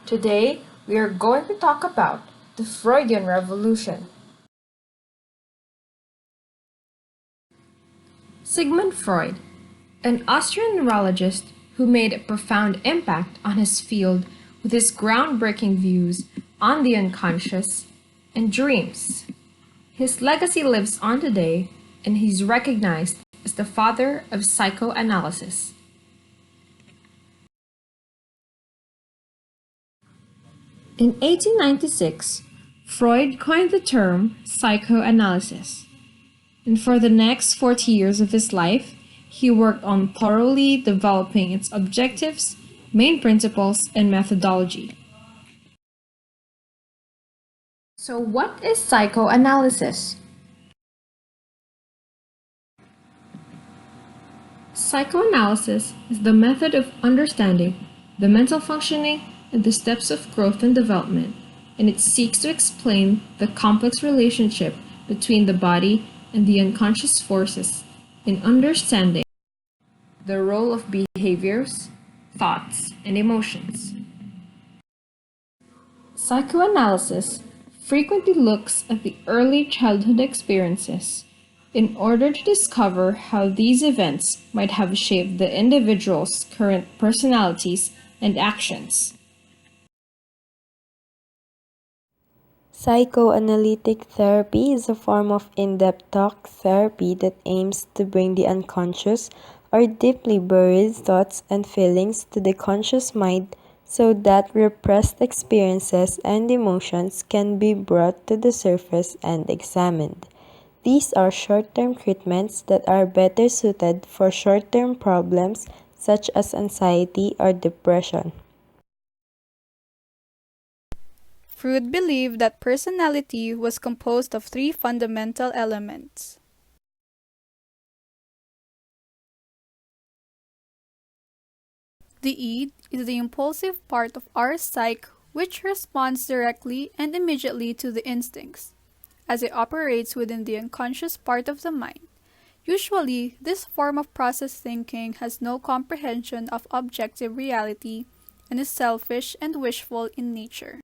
Today, we are going to talk about the Freudian Revolution. Sigmund Freud, an Austrian neurologist who made a profound impact on his field with his groundbreaking views on the unconscious and dreams. His legacy lives on today, and he's recognized as the father of psychoanalysis. In 1896, Freud coined the term psychoanalysis, and for the next 40 years of his life, he worked on thoroughly developing its objectives, main principles, and methodology. So, what is psychoanalysis? Psychoanalysis is the method of understanding the mental functioning and the steps of growth and development, and it seeks to explain the complex relationship between the body and the unconscious forces in understanding the role of behaviors, thoughts, and emotions. Psychoanalysis frequently looks at the early childhood experiences in order to discover how these events might have shaped the individual's current personalities and actions. Psychoanalytic therapy is a form of in-depth talk therapy that aims to bring the unconscious or deeply buried thoughts and feelings to the conscious mind so that repressed experiences and emotions can be brought to the surface and examined. These are short-term treatments that are better suited for short-term problems such as anxiety or depression. Freud believed that personality was composed of three fundamental elements. The id is the impulsive part of our psyche which responds directly and immediately to the instincts, as it operates within the unconscious part of the mind. Usually, this form of process thinking has no comprehension of objective reality and is selfish and wishful in nature.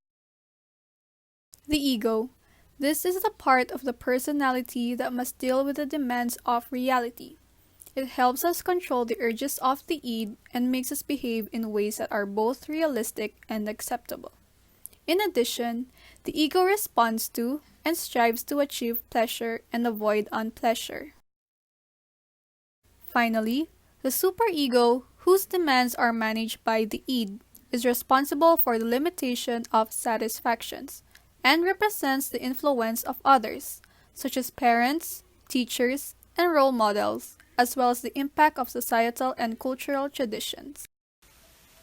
The ego. This is the part of the personality that must deal with the demands of reality. It helps us control the urges of the id and makes us behave in ways that are both realistic and acceptable. In addition, the ego responds to and strives to achieve pleasure and avoid unpleasure. Finally, the superego, whose demands are managed by the id, is responsible for the limitation of satisfactions and represents the influence of others, such as parents, teachers, and role models, as well as the impact of societal and cultural traditions.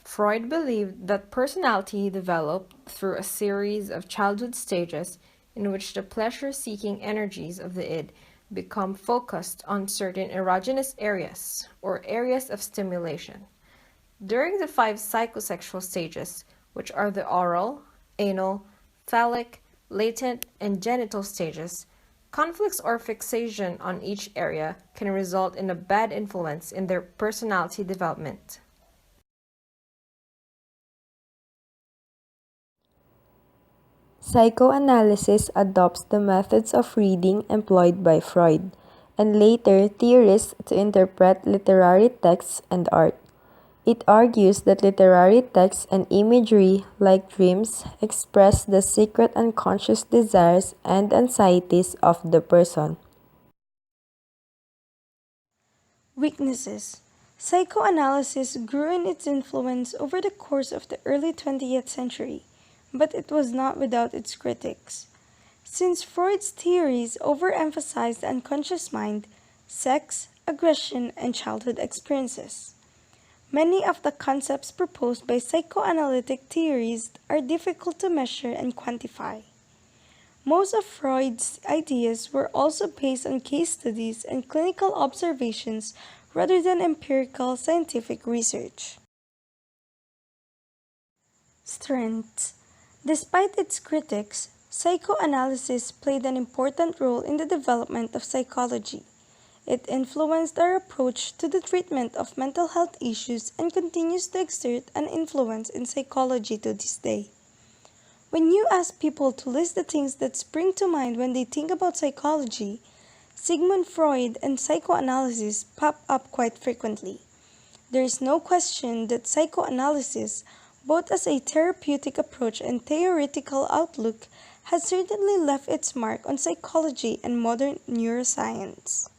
Freud believed that personality developed through a series of childhood stages in which the pleasure-seeking energies of the id become focused on certain erogenous areas or areas of stimulation. During the five psychosexual stages, which are the oral, anal, phallic, latent, and genital stages, conflicts or fixation on each area can result in a bad influence in their personality development. Psychoanalysis adopts the methods of reading employed by Freud, and later theorists to interpret literary texts and art. It argues that literary texts and imagery, like dreams, express the secret unconscious desires and anxieties of the person. Weaknesses. Psychoanalysis grew in its influence over the course of the early 20th century, but it was not without its critics. Since Freud's theories overemphasized the unconscious mind, sex, aggression, and childhood experiences, many of the concepts proposed by psychoanalytic theories are difficult to measure and quantify. Most of Freud's ideas were also based on case studies and clinical observations rather than empirical scientific research. Strengths. Despite its critics, psychoanalysis played an important role in the development of psychology. It influenced our approach to the treatment of mental health issues and continues to exert an influence in psychology to this day. When you ask people to list the things that spring to mind when they think about psychology, Sigmund Freud and psychoanalysis pop up quite frequently. There is no question that psychoanalysis, both as a therapeutic approach and theoretical outlook, has certainly left its mark on psychology and modern neuroscience.